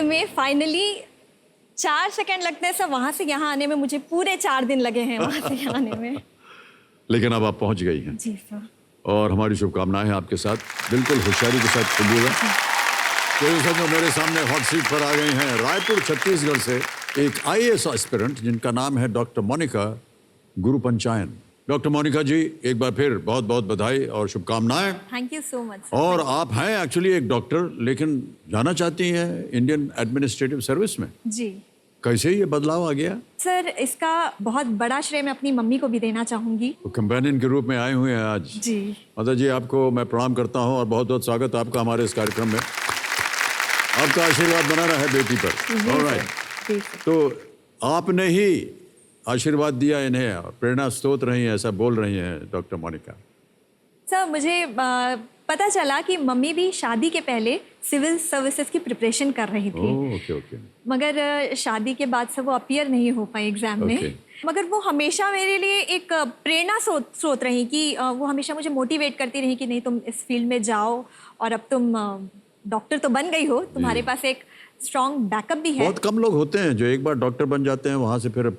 में finally 4 second लगते हैं सर, वहाँ से यहाँ आने में मुझे पूरे 4 दिन लगे हैं वहाँ से यहाँ आने में। लेकिन अब आप पहुंच गई हैं जी सर। और हमारी शुभकामनाएं हैं आपके साथ। बिल्कुल होशियारी के साथ खेलिएगा। तो इस समय मेरे सामने हॉट सीट पर आ गई हैं रायपुर छत्तीसगढ़ से एक IAS एस्पिरेंट जिनका नाम है डॉक्टर मोनिका गुरुपंचायन। डॉक्टर मोनिका जी, एक बार फिर बहुत बहुत बधाई और शुभकामनाएं। Thank you so much. और आप हैं एक्चुअली एक डॉक्टर, लेकिन जाना चाहती हैं इंडियन एडमिनिस्ट्रेटिव सर्विस में। जी कैसे ये बदलाव आ गया? सर, इसका बहुत बड़ा श्रेय मैं अपनी मम्मी को भी देना चाहूंगी। तो कंपेनियन के रूप में आए हुए हैं आज। जी माता जी, आपको मैं प्रणाम करता हूं और बहुत बहुत स्वागत है आपका हमारे इस कार्यक्रम में। आपका आशीर्वाद बना रहा है बेटी पर। ऑलराइट, तो आपने ही आशीर्वाद दिया इन्हें, प्रेरणा स्रोत रही हैं, ऐसा बोल रही हैं डॉक्टर मोनिका। सर, मुझे पता चला कि मम्मी भी शादी के पहले सिविल सर्विसेज की प्रिपरेशन कर रही थी। Okay okay. मगर शादी के बाद से वो अपीयर नहीं हो पाई एग्जाम में। Okay. मगर वो हमेशा मेरे लिए एक प्रेरणा स्रोत रही कि वो हमेशा मुझे मोटिवेट करती रही कि नहीं, तुम इस फील्ड में जाओ और अब तुम डॉक्टर तो बन गई हो, तुम्हारे पास एक स्ट्रॉन्ग बैकअप भी है। बहुत कम लोग होते हैं जो एक बार डॉक्टर बन जाते हैं वहां से फिर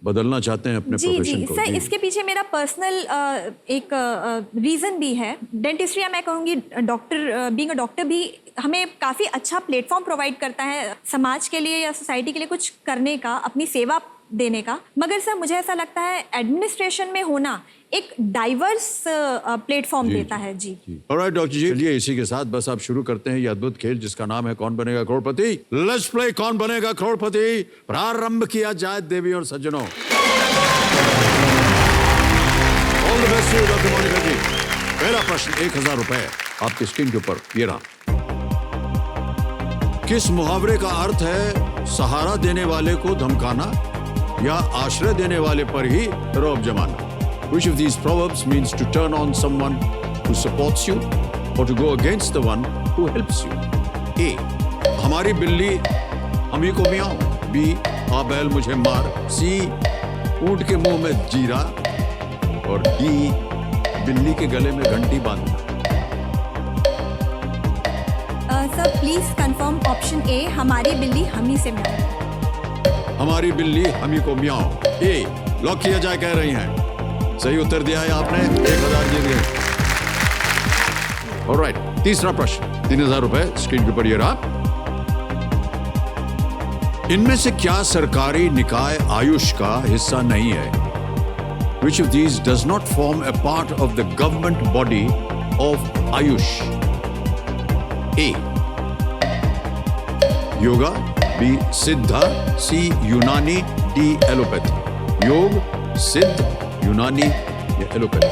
बदलना चाहते हैं अपने जी प्रोफेशन जी को। सर, इसके पीछे मेरा पर्सनल एक रीज़न भी है। डेंटिस्ट्री, या मैं कहूँगी डॉक्टर, बीइंग अ डॉक्टर भी हमें काफ़ी अच्छा प्लेटफॉर्म प्रोवाइड करता है समाज के लिए या सोसाइटी के लिए कुछ करने का, अपनी सेवा देने का। मगर सर, मुझे ऐसा लगता है एडमिनिस्ट्रेशन में होना एक डाइवर्स प्लेटफॉर्म देता है। जी ऑलराइट डॉक्टर जी, चलिए इसी के साथ बस आप शुरू करते हैं ये अद्भुत खेल जिसका नाम है कौन बनेगा करोड़पति। लेट्स प्ले कौन बनेगा करोड़पति। प्रारंभ किया जाए देवी और सज्जनों। All the best doctor Monika ji. पहला प्रश्न 1000 रुपए आपकी स्क्रीन के ऊपर ये रहा। किस मुहावरे का अर्थ है सहारा देने वाले को धमकाना या आश्रय देने वाले पर ही रौब जमाना? Which of these proverbs means to turn on someone who supports you or to go against the one who helps you? A. हमारी बिल्ली हम ही को मियाऊं। B. आ बैल मुझे मार। C. ऊंट के मुंह में जीरा। और D. बिल्ली के गले में घंटी बांधना। Sir, please confirm option A, हमारी बिल्ली हम ही से मियाऊं। हमारी बिल्ली हम ही को मियाऊं। A. लॉक किया जाए कह रही हैं। सही उत्तर दिया है आपने, 1000 जीत गए। ऑलराइट, तीसरा प्रश्न 3000 रुपए स्क्रीन के ऊपर ये रहा। इनमें से क्या सरकारी निकाय आयुष का हिस्सा नहीं है? Which of these does not form a part of the government body of Ayush? A. Yoga. B. सिद्धा। C. यूनानी। D. एलोपैथी। योग, सिद्ध, यूनानी या allopathy?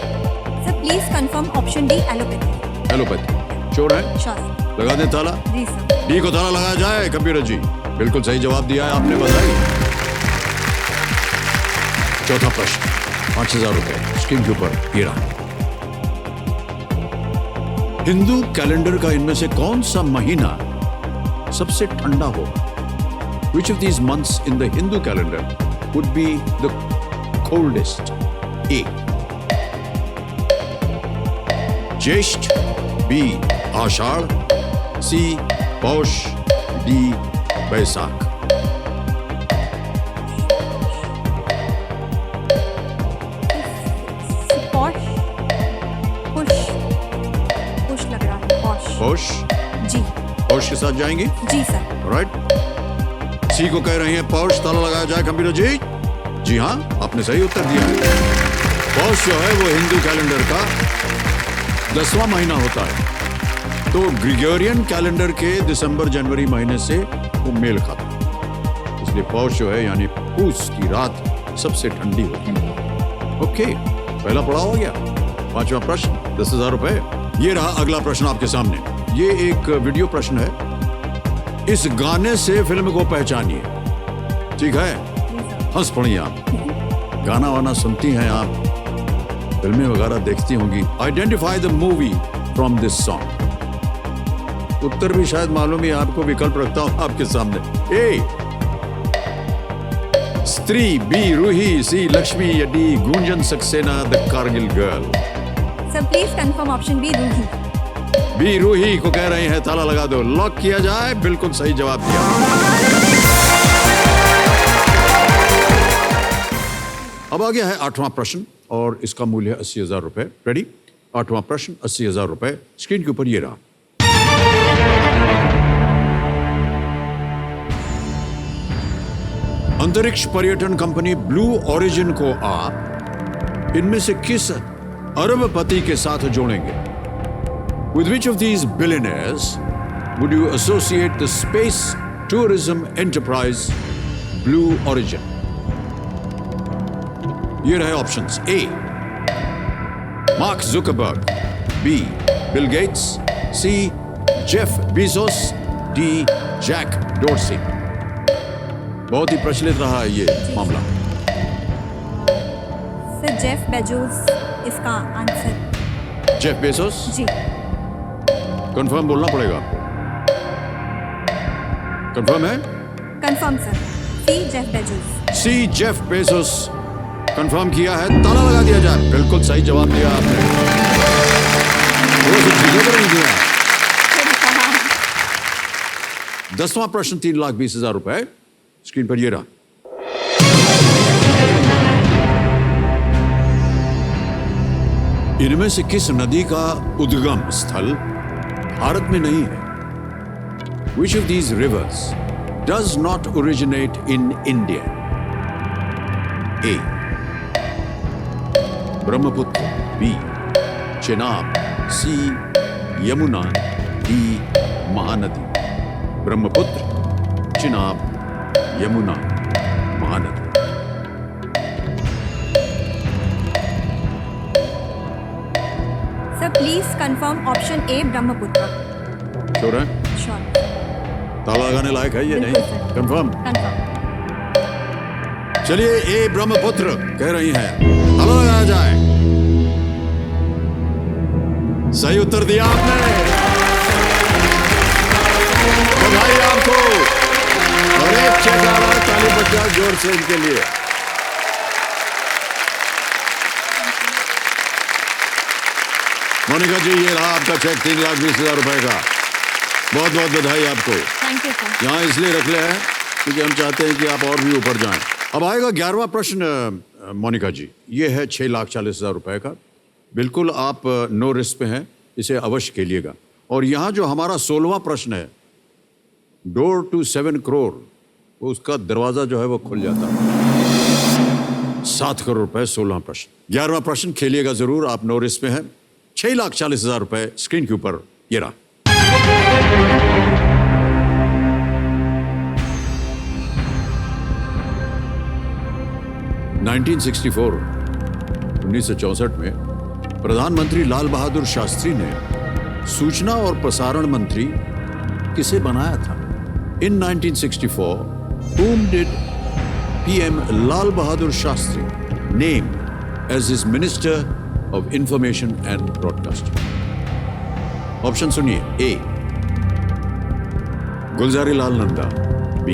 Sir, please confirm option D, allopathy. Allopathy sure है? श्योर। लगा दें ताला? जी सर। डी को ताला लगाया जाए कंप्यूटर जी। बिल्कुल सही जवाब दिया है आपने, बधाई। चौथा प्रश्न 5000 रुपए स्क्रीन के ऊपर ये रहा। हिंदू कैलेंडर का इनमें से कौन सा महीना सबसे ठंडा होगा? Which of these months in the Hindu calendar would be the coldest? A. ज्येष्ठ। B. आषाढ़। C. पौष। D. बैसाख। पुष लग रहा है। पौष। जी। पौष के साथ जाएंगी? जी सर। राइट। सी को कह रही हैं पौष, ताला लगाया जाए कंप्यूटर जी। जी हाँ, आपने सही उत्तर दिया है। पौष जो है वो हिंदू कैलेंडर का 10वां महीना होता है, तो ग्रिगोरियन कैलेंडर के दिसंबर जनवरी महीने से वो मेल खाता है, इसलिए पौष जो है यानी पूस की रात सबसे ठंडी होती है। ओके, पहला पड़ाव हो गया। पांचवा प्रश्न 10,000 रुपए। ये रहा अगला प्रश्न आपके सामने। ये एक वीडियो प्रश्न है। इस गाने से फिल्म को पहचानिए। ठीक है, हंस पड़िए आप। गाना वाना सुनती हैं आप, फिल्में वगैरह देखती होंगी। Identify the movie from this song. उत्तर भी शायद मालूम ही आपको, विकल्प रखता हूं आपके सामने। ए स्त्री, बी रूही, सी लक्ष्मी या D Gunjan Saxena the Kargil girl. Sir, please confirm option B, Ruhi. B Ruhi को कह रही हैं ताला लगा दो। लॉक किया जाए। बिल्कुल सही जवाब दिया। अब आ गया है 8वां प्रश्न और इसका मूल्य है 80,000 रुपए। रेडी? 8वां प्रश्न 80,000 रुपए। स्क्रीन के ऊपर ये रहा। अंतरिक्ष पर्यटन कंपनी ब्लू ओरिजिन को आप इनमें से किस अरबपति के साथ जोड़ेंगे? With which of these billionaires would you associate the space tourism enterprise Blue Origin? ये रहे options. A. Mark Zuckerberg, B. Bill Gates, C. Jeff Bezos, D. Jack Dorsey. बहुत ही प्रचलित रहा है ये मामला। सर जेफ बेजोस इसका आंसर। Jeff Bezos? जी। कंफर्म बोलना पड़ेगा आपको। कंफर्म है? Confirm sir. C Jeff Bezos. C Jeff Bezos confirm किया है। ताला लगा दिया जाए। बिल्कुल सही जवाब दिया आपने। वो सब चीजें तो नहीं दिया। 10वां प्रश्न 3,20,000 रुपए। स्क्रीन पर ये रहा। इनमें से किस नदी का उद्गम स्थल भारत में नहीं है? Which of these rivers does not originate in India? A. Brahmaputra, B. Chenab, C. Yamuna, D. Mahanadi. Brahmaputra, Chenab, Yamuna, Mahanadi. Sir please confirm option A Brahmaputra. Sure है? श्योर। ताला लगाने लायक है ये? नहीं? बिल्कुल सर। कंफर्म? कंफर्म। चलिए ए ब्रह्मपुत्र कह रही हैं। ताला लगाया जाए। सही उत्तर दिया आपने। बधाई आपको। और एक चेक आ रहा है। ताली बज जाए जोर से इनके लिए। मोनिका जी ये रहा आपका चेक 3,20,000 रुपए का। बहुत बहुत बधाई आपको। Thank you sir. यहाँ इसलिए रख ले हैं क्योंकि हम चाहते हैं कि आप और भी ऊपर जाएं। अब आएगा 11वां प्रश्न मोनिका जी। ये है 6,40,000 रुपए का। बिल्कुल आप नो रिस्क पे हैं। इसे अवश्य खेलिएगा। और यहाँ जो हमारा 16वां प्रश्न है, डोर टू 7 करोड़, उसका दरवाजा जो है वो खुल जाता है। 7 करोड़ रुपए 16वां प्रश्न। 11वां प्रश्न खेलिएगा जरूर। आप नो रिस्क पे हैं। 6,40,000 रुपए स्क्रीन के ऊपर ये रहा। (1964) 1964 में प्रधानमंत्री लाल बहादुर शास्त्री ने सूचना और प्रसारण मंत्री किसे बनाया था? In 1964, whom did PM Lal Bahadur Shastri name as his Minister of Information and Broadcasting? Option सुनिए। A. Gulzari Lal Nanda, B.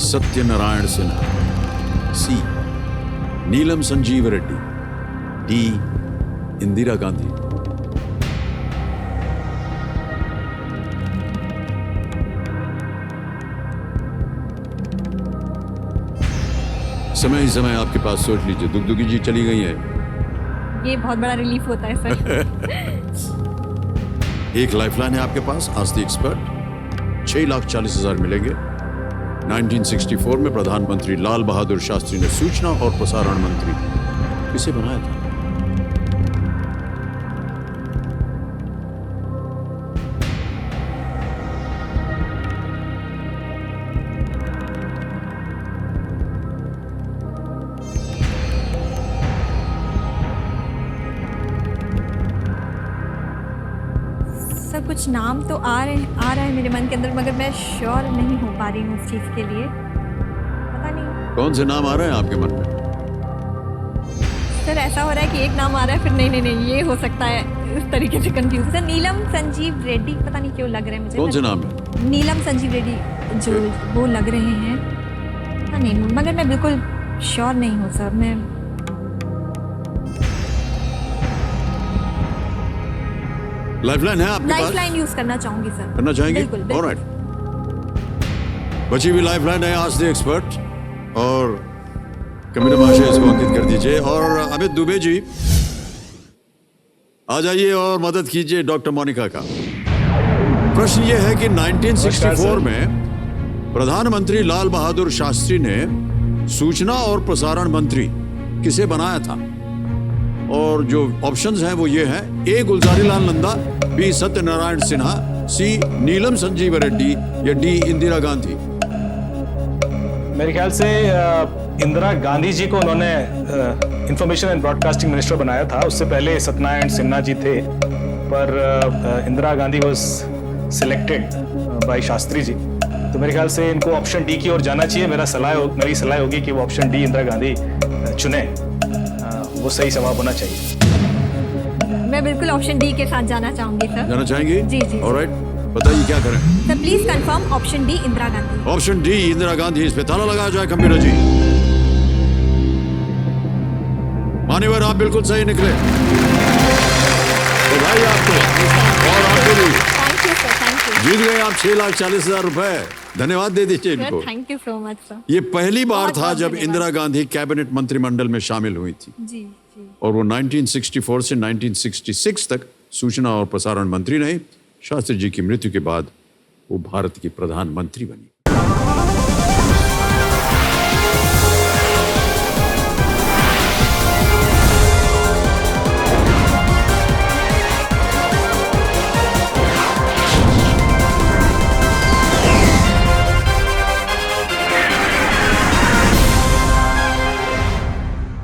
Satyanarayan Sinha, C. Neelam Sanjeev Reddy, D. Indira Gandhi. समय ही समय आपके पास सोच लीजिए। दुगदुगी जी चली गई हैं। ये बहुत बड़ा रिलीफ होता है सर। एक लाइफलाइन है आपके पास। आज द एक्सपर्ट। 6,40,000 मिलेंगे। 1964 में प्रधानमंत्री लाल बहादुर शास्त्री ने सूचना और प्रसारण मंत्री किसे बनाया था? सर कुछ नाम तो आ रहा है मेरे मन के अंदर, मगर मैं श्योर नहीं हो पा रही हूँ उस चीज़ के लिए। पता नहीं कौन से नाम आ रहे हैं आपके मन में? सर ऐसा हो रहा है कि एक नाम आ रहा है, फिर नहीं ये हो सकता है, इस तरीके से कंफ्यूज। सर नीलम संजीव रेड्डी, पता नहीं क्यों लग रहे हैं मुझे। कौन से नाम है? नीलम संजीव रेड्डी जो वो लग रहे हैं। पता नहीं, मगर मैं बिल्कुल श्योर नहीं हूँ सर। मैं लाइफलाइन है आपके पास? लाइफलाइन यूज करना चाहूंगी सर। करना चाहेंगे? बिल्कुल, बिल्कुल। ऑलराइट। बची हुई लाइफलाइन है आज द एक्सपर्ट, और कमिश्नर महाशय इसको अंकित कर दीजिए। और अमित दुबे जी आ जाइए और मदद कीजिए डॉक्टर मोनिका का। प्रश्न ये है कि 1964 में प्रधानमंत्री लाल बहादुर शास्त्री ने सूचना और प्रसारण मंत्री किसे बनाया था? और जो ऑप्शंस हैं वो ये हैं: ए गुलजारी लाल नंदा, बी सत्यनारायण सिन्हा, सी नीलम संजीव रेड्डी, या डी इंदिरा गांधी। मेरे ख्याल से इंदिरा गांधी जी को उन्होंने इंफॉर्मेशन एंड ब्रॉडकास्टिंग मिनिस्टर बनाया था। उससे पहले सत्यनारायण सिन्हा जी थे, पर Indira Gandhi was selected by Shastri ji. तो मेरे ख्याल से इनको ऑप्शन डी की ओर जाना चाहिए। मेरी सलाह होगी कि वो ऑप्शन डी इंदिरा गांधी चुने, वो सही जवाब होना चाहिए। मैं बिल्कुल ऑप्शन डी के साथ जाना चाहूंगी सर। जाना चाहेंगे? जी, जी। ऑलराइट, बताइए क्या करें। Sir please confirm option D Indira Gandhi. Option D Indira Gandhi, इस पे ताला लगाया जाए कंप्यूटर जी। मान्यवर आप बिल्कुल सही निकले, बधाई आपको। और आपको भी thank you sir, thank you जीत गए आप 6,40,000 रुपए। धन्यवाद दे दीजिए सर, इनको। Thank you so much sir. ये पहली बार बहुत था बहुत जब धन्यवाद। इंदिरा गांधी कैबिनेट मंत्रिमंडल में शामिल हुई थी, जी जी। और वो 1964 से 1966 तक सूचना और प्रसारण मंत्री रही। शास्त्री जी की मृत्यु के बाद वो भारत की प्रधानमंत्री बनी।